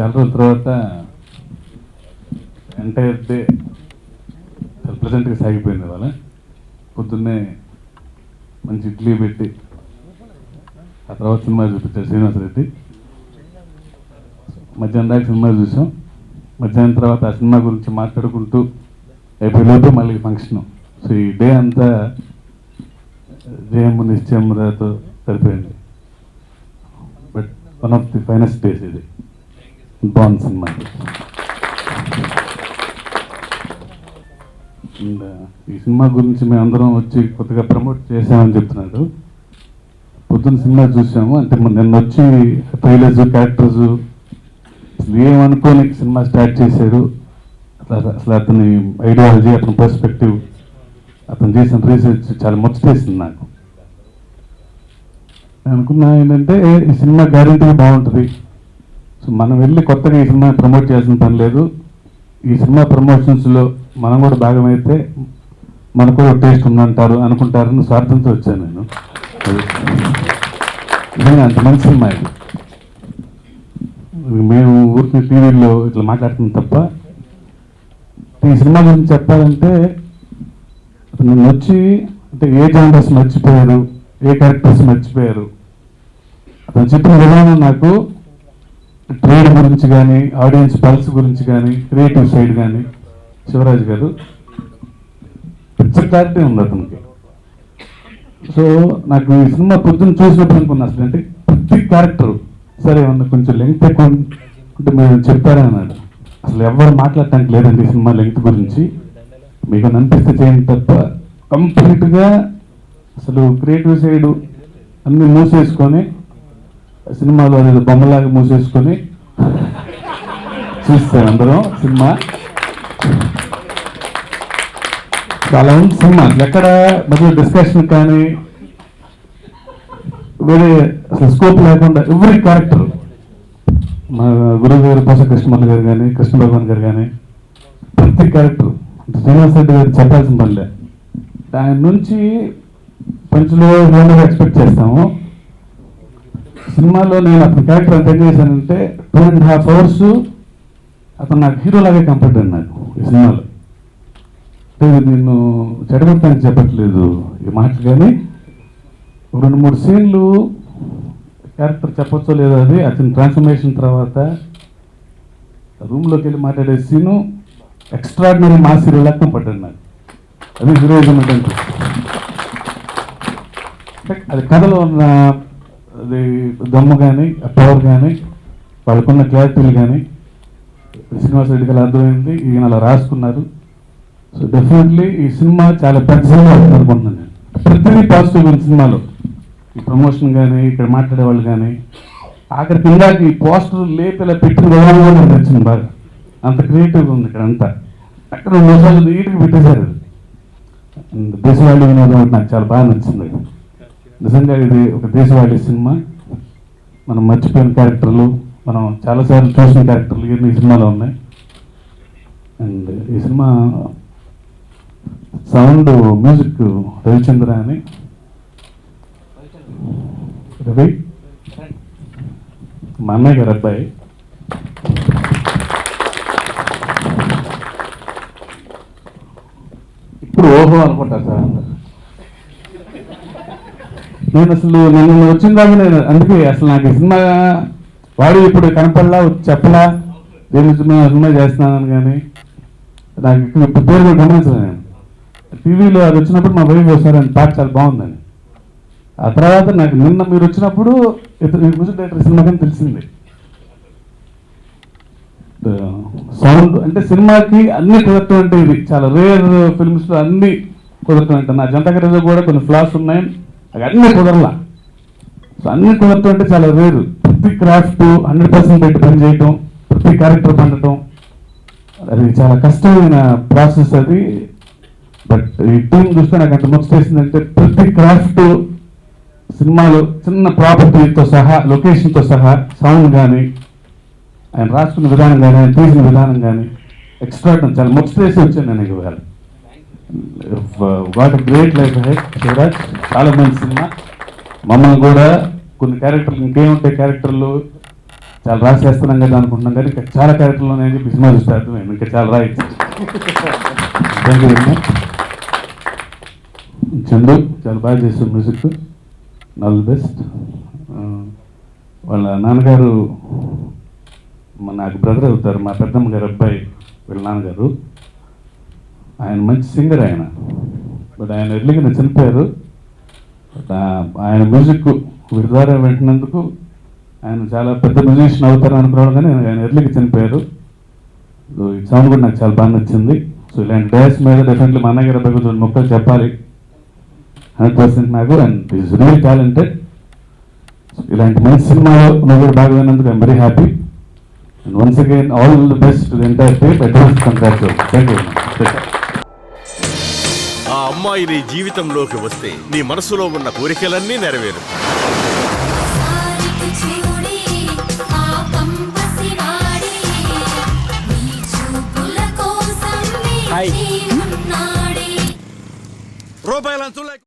చాలా రోజుల తర్వాత ఎంటైర్ డే చాలా ప్లెజెంట్గా సాగిపోయింది. ఇవాళ పొద్దున్నే మంచి ఇడ్లీ పెట్టి ఆ తర్వాత సినిమా చూపించారు శ్రీనివాసరెడ్డి. మధ్యాహ్నం దాకా సినిమా చూసాం. మధ్యాహ్నం తర్వాత ఆ సినిమా గురించి మాట్లాడుకుంటూ అయిపోయేలోపు మళ్ళీ ఫంక్షన్. సో ఈ డే అంతా జయము నిశ్చయముతో సరిపోయింది. But one of the finest days ఇది బాగుంది సినిమా. అండ్ ఈ సినిమా గురించి మేము అందరం వచ్చి కొత్తగా ప్రమోట్ చేసామని చెప్తున్నాడు. పొద్దున్న సినిమా చూసాము. అంటే నిన్న వచ్చి ట్రైలర్స్ క్యారెక్టర్స్ అసలు ఏమనుకొని సినిమా స్టార్ట్ చేశాడు, అసలు అతని ఐడియాలజీ, అతని పర్స్పెక్టివ్, అతను చేసిన రీసెర్చ్ చాలా ముచ్చటేసింది నాకు. నేను అనుకున్నా ఏంటంటే ఈ సినిమా గ్యారెంటీ బాగుంటుంది. సో మనం వెళ్ళి కొత్తగా ఈ సినిమా ప్రమోట్ చేయాల్సిన పని లేదు. ఈ సినిమా ప్రమోషన్స్లో మనం కూడా భాగమైతే మనకు కూడా టేస్ట్ ఉందంటారు అనుకుంటారని స్వార్థంతో వచ్చాను నేను. నిజంగా అంత మంచి సినిమా ఇది. మేము ఊరికి టీవీలో ఇట్లా మాట్లాడుతున్నాం తప్ప ఈ సినిమా గురించి చెప్పాలంటే నన్ను వచ్చి అంటే ఏ జానర్స్ మర్చిపోయారు, ఏ క్యారెక్టర్స్ మర్చిపోయారు, అతను చెప్పిన విధానం నాకు ట్రేడ్ గురించి కానీ, ఆడియన్స్ పల్స్ గురించి కానీ, క్రియేటివ్ సైడ్ కానీ శివరాజ్ గారు పిక్చర్ క్లారిటీ ఉంది అతనికి. సో నాకు ఈ సినిమా పొద్దున్న చూసినప్పుడు అనుకున్నా అసలు అంటే ప్రతి క్యారెక్టర్ సరే ఏమన్నా కొంచెం లెంగ్త్ ఎక్కువ అంటే మీరు చెప్పారా అన్నాడు. అసలు ఎవరు మాట్లాడటానికి లేదండి ఈ సినిమా లెంగ్త్ గురించి, మీకు అనిపిస్తే చేయండి తప్ప కంప్లీట్గా అసలు క్రియేటివ్ సైడ్ అన్ని మూసేసుకొని సినిమాలో అనేది బొమ్మలాగా మూసేసుకొని చూస్తాం అందరం సినిమా. చాలా ఉంది సినిమా. ఎక్కడ మధ్య డిస్కషన్ కానీ వేరే అసలు స్కోప్ లేకుండా ఎవ్రీ క్యారెక్టర్, మా గురువు గారు పోస కృష్ణమల్లి గారు కానీ, కృష్ణ భగవాన్ గారు కానీ, ప్రతి క్యారెక్టర్ శ్రీనివాస్ రెడ్డి గారు చెప్పాల్సిన పనిలే. దాని నుంచి పంచులో ఏమైనా ఎక్స్పెక్ట్ చేస్తాము. సినిమాలో నేను అతని క్యారెక్టర్ ఎంత ఎంజాయ్ చేశానంటే 2.5 hours అతను నాకు హీరోలాగే కంఫర్ట్ అయ్యాను నాకు ఈ సినిమాలో. అంటే నేను చెడగొట్టడానికి చెప్పట్లేదు ఈ మాటలు, కానీ 2-3 సీన్లు క్యారెక్టర్ చెప్పొచ్చో లేదో అది అతని ట్రాన్స్ఫర్మేషన్ తర్వాత రూమ్లోకి వెళ్ళి మాట్లాడే సీను ఎక్స్ట్రాడినరీ మాస్ హీరోలా కంఫర్ట్ అయ్యాను నాకు. అది హీరోయిజం అంటే అది కథలో ఉన్న అది దమ్ము కానీ, పవర్ కానీ, వాళ్ళకున్న క్లారిటీలు కానీ శ్రీనివాసరెడ్డి గారు అర్థమైంది. ఈయన అలా రాసుకున్నారు. సో డెఫినెట్లీ ఈ సినిమా చాలా పెద్ద సినిమా అనుకుంటున్నాను నేను. ప్రతిదీ పాజిటివ్ ఉంది సినిమాలో. ఈ ప్రమోషన్ కానీ, ఇక్కడ మాట్లాడే వాళ్ళు కానీ, ఆఖరికి ఇందాక ఈ పోస్టర్ లేపేలా పెట్టిన విధానం కూడా నాకు నచ్చింది బాగా. అంత క్రియేటివ్గా ఉంది ఇక్కడ అంతా. అక్కడ 2 నిమిషాలు నీట్గా పెట్టేశారు. దేశవాళీ వినోదం అంటే నాకు చాలా బాగా నచ్చింది. నిజంగా ఇది ఒక దేశవాళీ సినిమా. మనం మర్చిపోయిన క్యారెక్టర్లు, మనం చాలాసార్లు చూసిన క్యారెక్టర్లు ఇవన్నీ ఈ సినిమాలో ఉన్నాయి. అండ్ ఈ సినిమా సౌండ్ మ్యూజిక్ రవిచంద్ర అని, రవి మా అన్నయ్య గారు అబ్బాయి. ఇప్పుడు ఓహో అనుకుంటారు సార్. నేను అసలు నిన్న వచ్చిన దాకా నేను అందుకే అసలు నాకు ఈ సినిమా వాడు ఇప్పుడు కనపడలా చెప్పలా నేను సినిమా చేస్తున్నాను కానీ నాకు ఇప్పుడు పేరు కూడా గమనించలేదు. నేను టీవీలో అది వచ్చినప్పుడు మా వైఫ్ వస్తారని పాట చాలా బాగుందని. ఆ తర్వాత నాకు నిన్న మీరు వచ్చినప్పుడు మ్యూజిక్ డైరెక్టర్ సినిమా కానీ తెలిసింది. సౌండ్ అంటే సినిమాకి అన్ని కుదరటం అంటే ఇది చాలా రేర్ ఫిల్మ్స్లో అన్ని కుదరటం అంటే నా జనతా గరేజ్లో కూడా కొన్ని ఫ్లాస్ ఉన్నాయి, అవి అన్నీ కుదరలా. సో అన్ని కుదరటం అంటే చాలా రేరు. ప్రతి క్రాఫ్ట్ 100% పెట్టి పని చేయటం, ప్రతి క్యారెక్టర్ పండటం అది చాలా కష్టమైన ప్రాసెస్ అది. బట్ ఈ టీం చూస్తే నాకు అంత ముచ్చటేసిందంటే ప్రతి క్రాఫ్ట్ సినిమాలో చిన్న ప్రాపర్టీతో సహా, లొకేషన్తో సహా, సౌండ్ కానీ, ఆయన రాసుకున్న విధానం కానీ, ఆయన తీసిన విధానం కానీ ఎక్స్ట్రాడినరీ, చాలా ముచ్చటేసి వచ్చాను నేను ఇవాళ. What great life had Shivaraj. చాలా మంచి సినిమా. మమ్మల్ని కూడా కొన్ని క్యారెక్టర్లు ఇంకేముంటాయి క్యారెక్టర్లు చాలా రాసేస్తున్నాం కదా అనుకుంటున్నాం కానీ ఇంకా చాలా క్యారెక్టర్లు ఉన్నాయని చెప్పి సినిమా చూస్తే అర్థమైంది ఇంకా చాలా రాయచ్చు. Thank you very much. Chandu చాలా బాగా చేస్తాం మ్యూజిక్, ఆల్ ది బెస్ట్. వాళ్ళ నాన్నగారు నాకు బ్రదర్ అవుతారు, మా పెద్దమ్మ గారు అబ్బాయి వీళ్ళ నాన్నగారు. ఆయన మంచి సింగర్ ఆయన, బట్ ఆయన ఎర్లీగా చనిపోయారు. బట్ ఆయన మ్యూజిక్ వీరి ద్వారా వింటున్నందుకు ఆయన చాలా పెద్ద మ్యూజిషియన్ అవుతారు అనుకున్నాడు, కానీ ఆయన ఎర్లీగా చనిపోయారు. సో ఈ సౌండ్ కూడా నాకు చాలా బాగా నచ్చింది. సో ఇలాంటి డేస్ మీద డెఫినెట్లీ మా అన్నగారి అబ్బాయి కొంచెం మొక్కలు చెప్పాలి 100% నాకు. And is real talented. ఇలాంటి మంచి సినిమాలో నువ్వు కూడా భాగమైనందుకు I'm very happy. And once again all the best to the entire team. Advance congratulations. Thank you. ఆ అమ్మాయి నీ జీవితంలోకి వస్తే నీ మనసులో ఉన్న కోరికలన్నీ నెరవేరు. రూపాయలంతులే